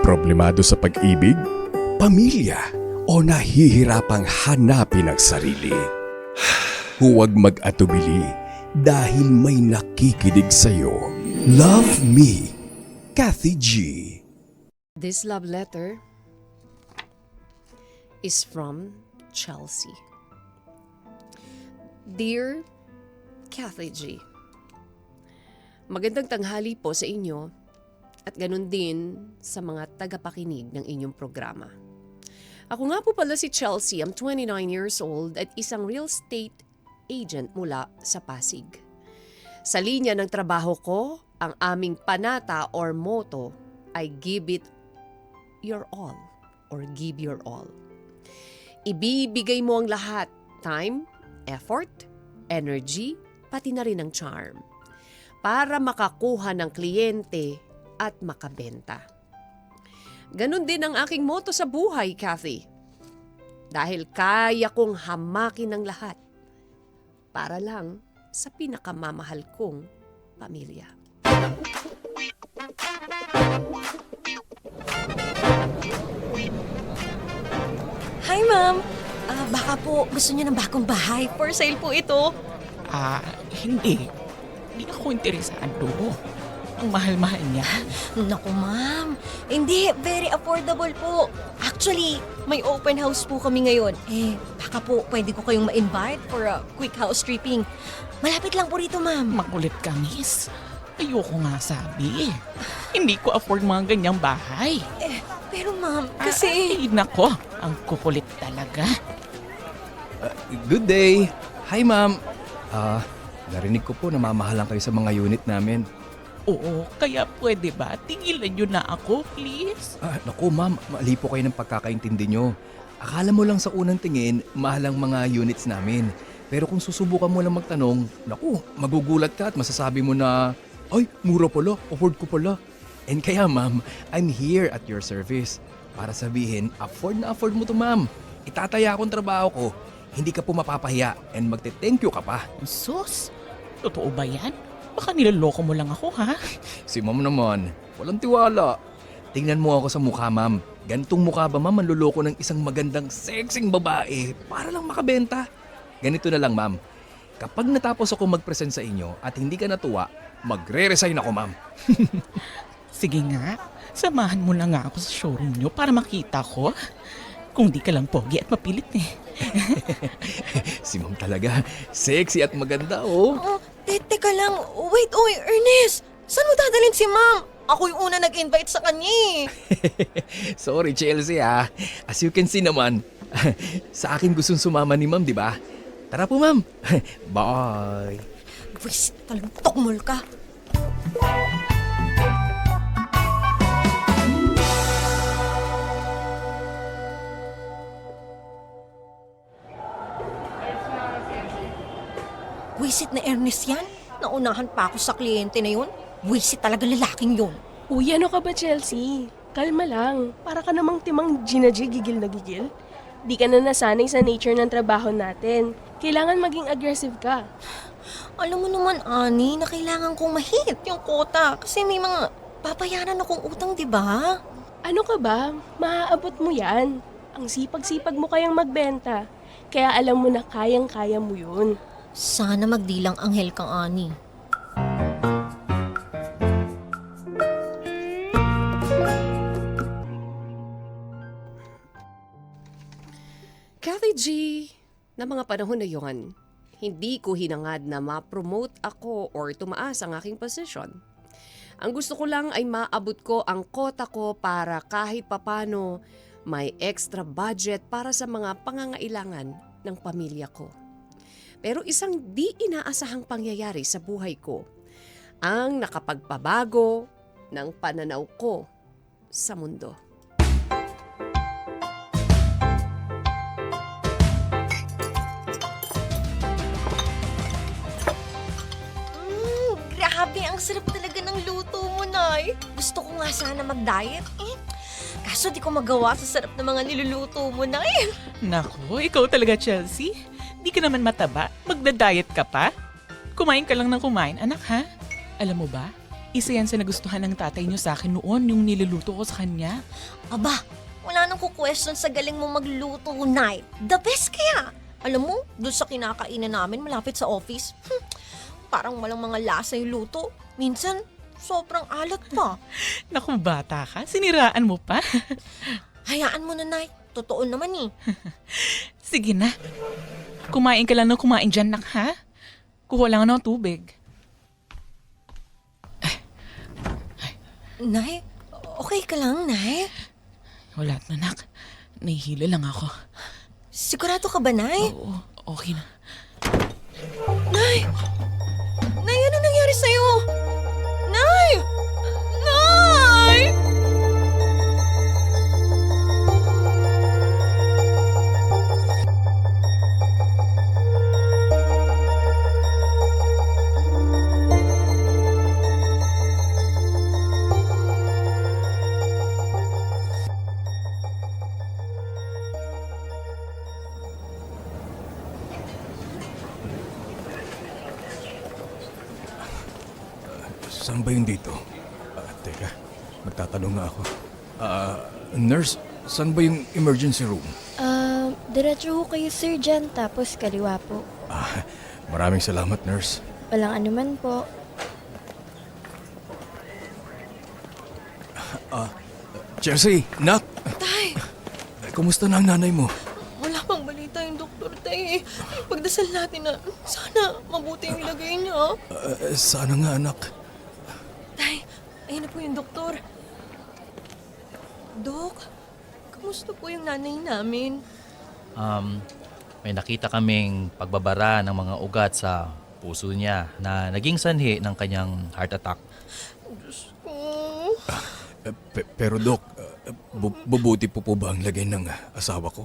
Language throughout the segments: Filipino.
Problemado sa pag-ibig, pamilya, o nahihirapang hanapin ang sarili? Huwag mag-atubili dahil may nakikinig sa'yo. Love Me, Kathy G. This love letter is from Chelsea. Dear Kathy G, magandang tanghali po sa inyo at ganun din sa mga tagapakinig ng inyong programa. Ako nga po pala si Chelsea, I'm 29 years old at isang real estate agent mula sa Pasig. Sa linya ng trabaho ko, ang aming panata or motto ay give it your all or give your all. Ibibigay mo ang lahat, time, effort, energy, pati na rin ang charm para makakuha ng kliyente at makabenta. Ganon din ang aking motto sa buhay, Kathy. Dahil kaya kong hamakin ang lahat para lang sa pinakamamahal kong pamilya. Hi, ma'am. Baka po gusto niyo ng bagong bahay. For sale po ito. Hindi. Hindi ako interesado. Ang mahal-mahal niya. Naku, ma'am. Hindi, very affordable po. Actually, may open house po kami ngayon. Baka po pwede ko kayong ma-invite for a quick house tripping. Malapit lang po rito, ma'am. Makulit ka, miss. Ayoko nga sabi. Hindi ko afford mga ganyang bahay. Pero ma'am, kasi... Ay, nako. Ang kukulit talaga. Good day. Hi, ma'am. Narinig ko po na mamahalan kayo sa mga unit namin. Oo, kaya pwede ba? Tingilan niyo na ako, please. Naku, ma'am. Mali po kayo ng pagkakaintindi nyo. Akala mo lang sa unang tingin, mahal ang mga units namin. Pero kung susubukan mo lang magtanong, naku, magugulat ka at masasabi mo na, ay, mura pala, afford ko pala. And kaya, ma'am, I'm here at your service. Para sabihin, afford na afford mo to, ma'am. Itataya akong trabaho ko. Hindi ka po mapapahiya and magte-thank you ka pa. Sus, totoo ba yan? Baka niloloko mo lang ako, ha? Si ma'am naman, walang tiwala. Tingnan mo ako sa mukha, ma'am. Gantong mukha ba, ma'am, manloloko ng isang magandang sexing babae para lang makabenta? Ganito na lang, ma'am. Kapag natapos ako mag-present sa inyo at hindi ka natuwa, magre-resign ako, ma'am. Sige nga, samahan mo na nga ako sa showroom niyo para makita ko. Kung di ka lang pogi at mapilit eh. Si ma'am talaga, sexy at maganda, oh. Teka lang. Wait, Ernest. Saan mo dadalhin si ma'am? Ako yung una nag-invite sa kanya eh. Sorry, Chelsea, ah. As you can see naman, sa akin gustong sumama ni ma'am, di ba? Tara po, ma'am. Bye. Wis, talagang tokmol ka. Wisit na Ernest yan? Naunahan pa ako sa kliyente na yun? Wisit talaga lalaking yun. Uy, ano ka ba, Chelsea? Kalma lang. Para ka namang timang Gina G, gigil na gigil. Di ka na nasanay sa nature ng trabaho natin. Kailangan maging aggressive ka. Alam mo naman, Ani, na kailangan kong mahit yung kota kasi may mga papayaran akong utang, di ba? Ano ka ba? Maaabot mo yan. Ang sipag-sipag mo kayang magbenta. Kaya alam mo na kayang-kaya mo yun. Sana magdilang anghel kang, Ani. Kathy G, na mga panahon na yon, hindi ko hinangad na ma-promote ako or tumaas ang aking posisyon. Ang gusto ko lang ay maabot ko ang kota ko para kahit papano may extra budget para sa mga pangangailangan ng pamilya ko. Pero isang di inaasahang pangyayari sa buhay ko ang nakapagpabago ng pananaw ko sa mundo. Grabe, ang sarap talaga ng luto mo, Nay. Gusto ko nga sana mag-diet kaso di ko magawa sa sarap ng mga niluluto mo, Nay. Nako, ikaw talaga, Chelsea. Di ka naman mataba. Magda-diet ka pa. Kumain ka lang ng kumain, anak, ha? Alam mo ba, Isa yan sa nagustuhan ng tatay niyo sa akin noon, yung niluluto ko sa kanya. Aba, wala nang ku-question sa galing mo magluto, Nay. The best kaya. Alam mo, doon sa kinakainan namin malapit sa office, parang walang mga lasa yung luto. Minsan, sobrang alat pa. Naku, bata ka, siniraan mo pa. Hayaan mo na, Nay. Totoo naman eh. Sige na. Kumain ka lang ng kumain dyan, nak, ha? Kuha lang ng tubig. Nay, okay ka lang, Nay? Wala na, nak. Nahihilo lang ako. Sigurado ka ba, Nay? Oo, okay na. Nay! Nay, ano nangyari sa'yo? Nay! Nay! Saan ba yun dito? Teka, magtatanong nga ako. Nurse, saan ba yung emergency room? Diretso ho kayo sir dyan, tapos kaliwa po. Maraming salamat, nurse. Walang anuman po. Chelsea, nak! Tay! Kumusta na ang nanay mo? Wala pang balita yung doktor, Tay. Pagdasal natin na sana mabuti yung ilagay niya. Sana nga, anak. Tay, ayun na po yung doktor. Dok, kamusta po yung nanay namin? May nakita kaming pagbabara ng mga ugat sa puso niya na naging sanhi ng kanyang heart attack. Oh, Pero Dok, bubuti po ba ang lagay ng asawa ko?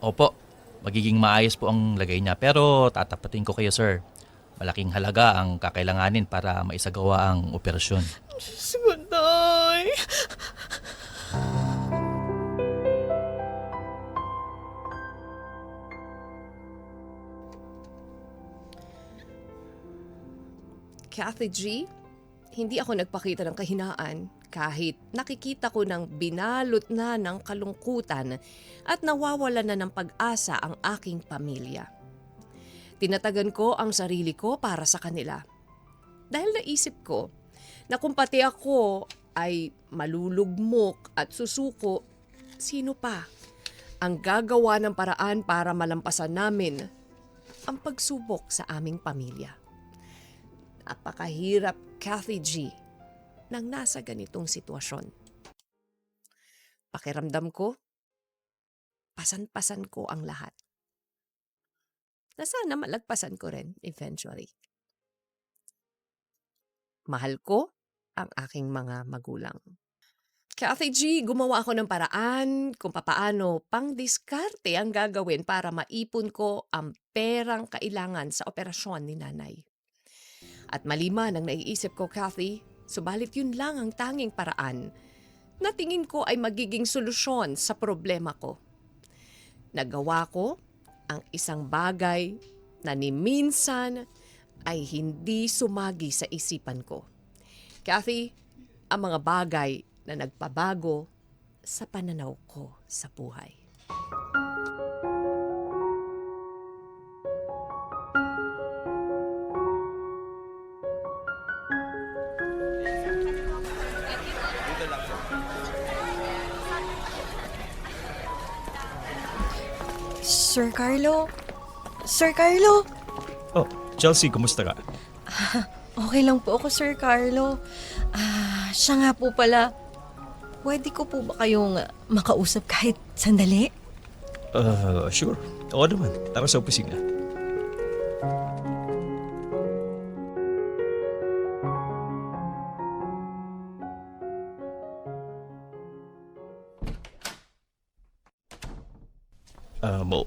Opo, magiging maayos po ang lagay niya pero tatapatin ko kayo sir. Malaking halaga ang kakailanganin para maisagawa ang operasyon. Diyos ko, Tay. Kathy G, hindi ako nagpakita ng kahinaan kahit nakikita ko ng binalot na ng kalungkutan at nawawala na ng pag-asa ang aking pamilya. Tinatagan ko ang sarili ko para sa kanila. Dahil naisip ko na kung pati ako ay malulugmok at susuko, sino pa ang gagawa ng paraan para malampasan namin ang pagsubok sa aming pamilya. Napakahirap, Kathy G, nang nasa ganitong sitwasyon. Pakiramdam ko, pasan-pasan ko ang lahat. Na sana malagpasan ko rin eventually. Mahal ko ang aking mga magulang. Kathy G, gumawa ako ng paraan kung papaano pang-diskarte ang gagawin para maipon ko ang perang kailangan sa operasyon ni nanay. At maliman ang naiisip ko, Kathy, subalit yun lang ang tanging paraan na tingin ko ay magiging solusyon sa problema ko. Nagawa ko ang isang bagay na ni minsan ay hindi sumagi sa isipan ko. Kathy, ang mga bagay na nagpabago sa pananaw ko sa buhay. Sir Carlo? Sir Carlo? Oh, Chelsea, kumusta ka? Okay lang po ako, Sir Carlo. Siya nga po pala. Pwede ko po ba kayong makausap kahit sandali? Sure. Oo naman. Tara sa opisina.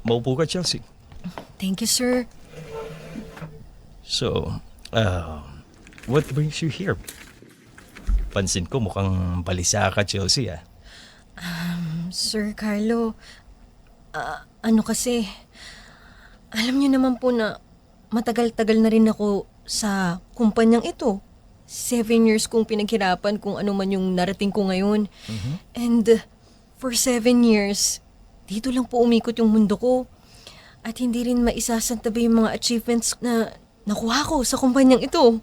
Maupo ka, Chelsea. Thank you, sir. So, what brings you here? Pansin ko mukhang balisa ka, Chelsea, ah. Sir Carlo, ano kasi, alam niyo naman po na matagal-tagal na rin ako sa kumpanyang ito. 7 years kong pinaghirapan kung ano man yung narating ko ngayon. And for 7 years, dito lang po umikot yung mundo ko. At hindi rin maisasantabi yung mga achievements na nakuha ko sa kumpanyang ito.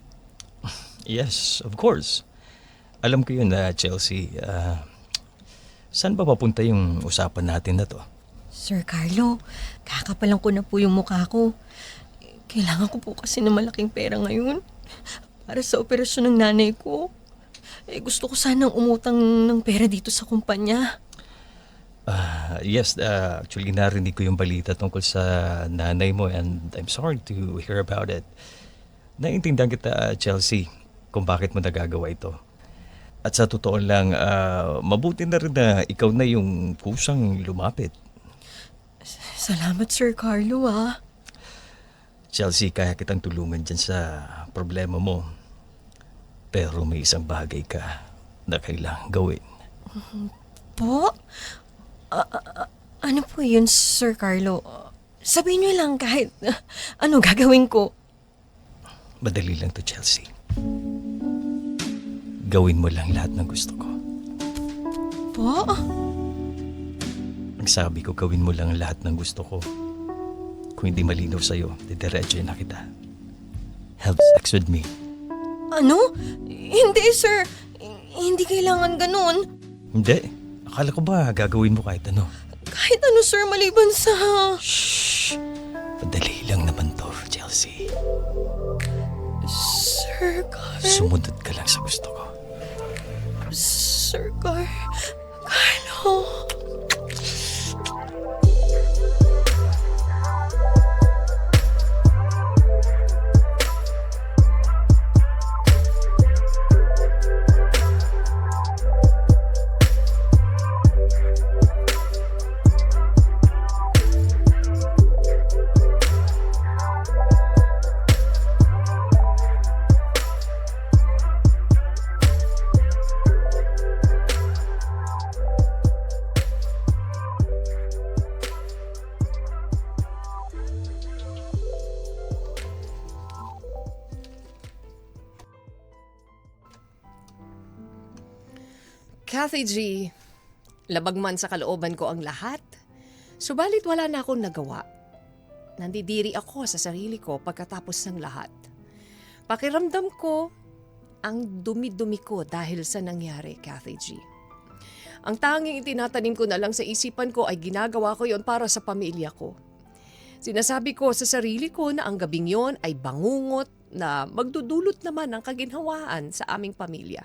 Yes, of course. Alam ko yun na Chelsea. Saan ba papunta yung usapan natin na to? Sir Carlo, kakapalan ko na po yung mukha ko. Kailangan ko po kasi ng malaking pera ngayon para sa operasyon ng nanay ko. Gusto ko sanang umutang ng pera dito sa kumpanya. Yes, actually narinig ko yung balita tungkol sa nanay mo and I'm sorry to hear about it. Naiintindihan kita, Chelsea, kung bakit mo nagagawa ito. At sa totoo lang, mabuti na rin na ikaw na yung kusang lumapit. Salamat, Sir Carlo, Chelsea, kaya kitang tulungan dyan sa problema mo. Pero may isang bagay ka na kailangang gawin. Po? Ano po yun, Sir Carlo? Sabihin niyo lang kahit ano gagawin ko. Madali lang to, Chelsea. Gawin mo lang lahat ng gusto ko. Po? Ang sabi ko, gawin mo lang lahat ng gusto ko. Kung hindi malinaw sa'yo, didiretso na kita. Have sex with me. Ano? Hindi, sir. Hindi kailangan ganun. Hindi. Akala ko ba gagawin mo kahit ano? Kahit ano, sir, maliban sa... Shh! Madali lang naman to, Chelsea. Sir Carlo. Sumunod ka lang sa gusto ko. Sir Carlo. Kathy G, labag man sa kalooban ko ang lahat, subalit wala na akong nagawa. Nandidiri ako sa sarili ko pagkatapos ng lahat. Pakiramdam ko ang dumi-dumi ko dahil sa nangyari, Kathy G. Ang tanging itinatanim ko na lang sa isipan ko ay ginagawa ko yon para sa pamilya ko. Sinasabi ko sa sarili ko na ang gabing yon ay bangungot na magdudulot naman ng kaginhawaan sa aming pamilya.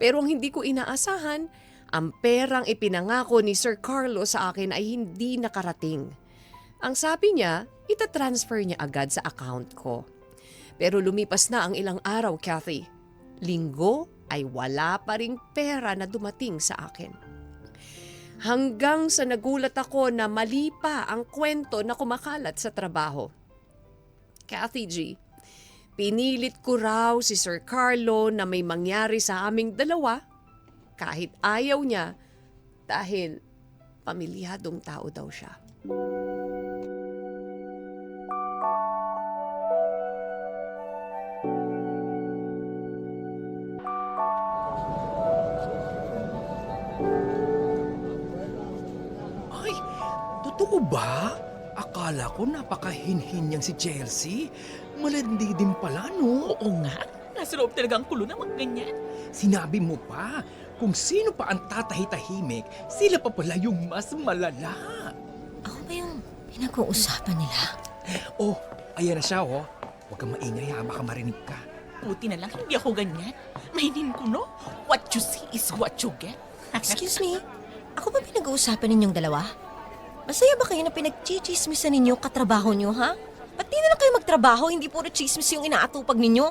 Pero ang hindi ko inaasahan, ang perang ipinangako ni Sir Carlo sa akin ay hindi nakarating. Ang sabi niya, itatransfer niya agad sa account ko. Pero lumipas na ang ilang araw, Kathy. Linggo ay wala pa ring pera na dumating sa akin. Hanggang sa nagulat ako na mali pa ang kwento na kumakalat sa trabaho. Kathy G, pinilit ko raw si Sir Carlo na may mangyari sa aming dalawa kahit ayaw niya dahil pamilyadong tao daw siya. Ay, totoo ba? Akala ko napakahinhin niyang si Chelsea. Malandi din pala, no? Oo nga, nasa loob talaga ang kulo ng mga ganyan. Sinabi mo pa, kung sino pa ang tatahi-tahimik, sila pa pala yung mas malala. Ako ba yung pinag-uusapan nila? Oh, ayan na siya, oh. Huwag kang maingay, ha? Baka marinig ka. Buti na lang hindi ako ganyan. Mahinin ko, no? What you see is what you get. Excuse me, ako ba pinag-uusapan ninyong dalawa? Masaya ba kayo na pinag-chichismisan ninyo katrabaho nyo, ha? Ba't di na lang kayo magtrabaho, hindi puro chismis yung inaatupag ninyo?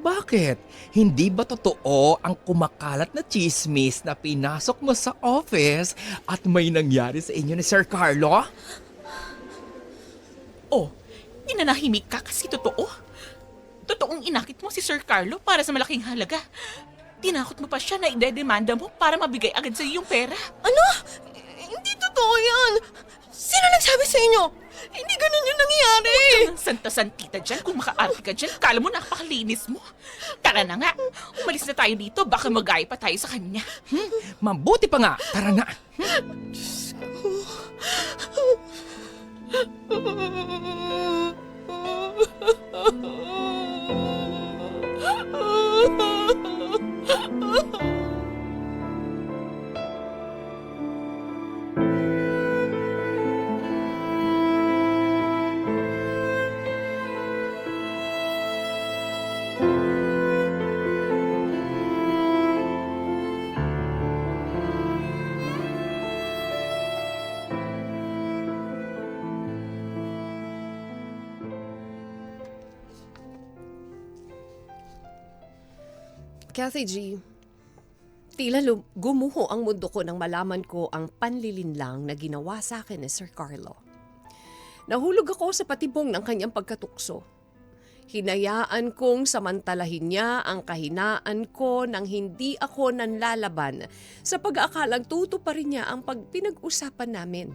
Bakit? Hindi ba totoo ang kumakalat na chismis na pinasok mo sa office at may nangyari sa inyo ni Sir Carlo? Oh, inanahimik ka kasi totoo. Totoong inakit mo si Sir Carlo para sa malaking halaga. Tinakot mo pa siya na idedemanda mo para mabigay agad sa yung pera. Ano? Hindi totoo yan! Sino nagsabi sa inyo? Hindi ganun yung nangyari! Ang santa-santita dyan, kung makaarte ka dyan, kala mo napakalinis mo. Tara na nga, umalis na tayo dito, baka magaya pa tayo sa kanya. Mabuti pa nga. Tara na. Kathy G, tila gumuho ang mundo ko nang malaman ko ang panlilinlang na ginawa sa akin ni Sir Carlo. Nahulog ako sa patibong ng kanyang pagkatukso. Hinayaan kong samantalahin niya ang kahinaan ko nang hindi ako nanlalaban sa pag-aakalang tutuparin niya ang pagpinag-usapan namin.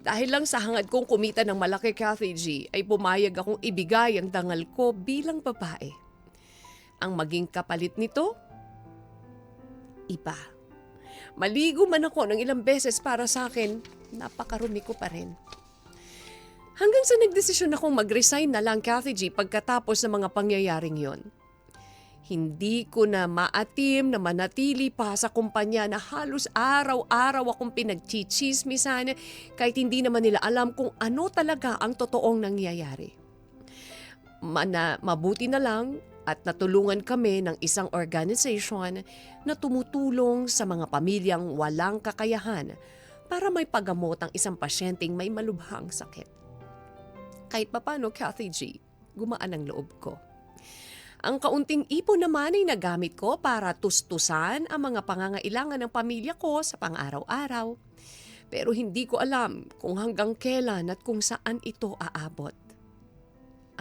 Dahil lang sa hangad kong kumita ng malaki, Kathy G, ay pumayag akong ibigay ang dangal ko bilang babae. Ang maging kapalit nito, iba. Maligo man ako ng ilang beses para sa akin, napakarumi ko pa rin. Hanggang sa nagdesisyon akong mag-resign na lang, Kathy G, pagkatapos ng mga pangyayaring yon. Hindi ko na maatim na manatili pa sa kumpanya na halos araw-araw akong pinagchichismisan kahit hindi naman nila alam kung ano talaga ang totoong nangyayari. Mabuti na lang at natulungan kami ng isang organization na tumutulong sa mga pamilyang walang kakayahan para may paggamot ang isang pasyenteng may malubhang sakit. Kahit papano, Kathy G, gumaan ang loob ko. Ang kaunting ipon naman ay nagamit ko para tustusan ang mga pangangailangan ng pamilya ko sa pang-araw-araw. Pero hindi ko alam kung hanggang kailan at kung saan ito aabot.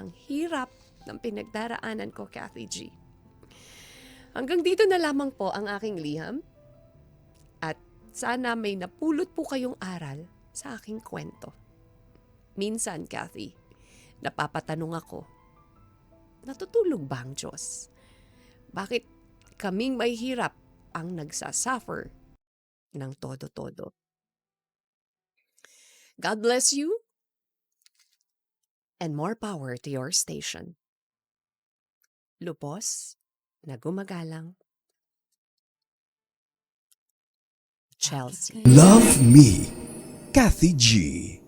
Ang hirap ng pinagdaraanan ko, Kathy G. Hanggang dito na lamang po ang aking liham at sana may napulot po kayong aral sa aking kwento. Minsan, Kathy, napapatanong ako, natutulog ba ang Diyos? Bakit kaming may hirap ang nagsasuffer ng todo-todo? God bless you and more power to your station. Lupos na gumagalang, Chelsea. Love Me, Kathy G.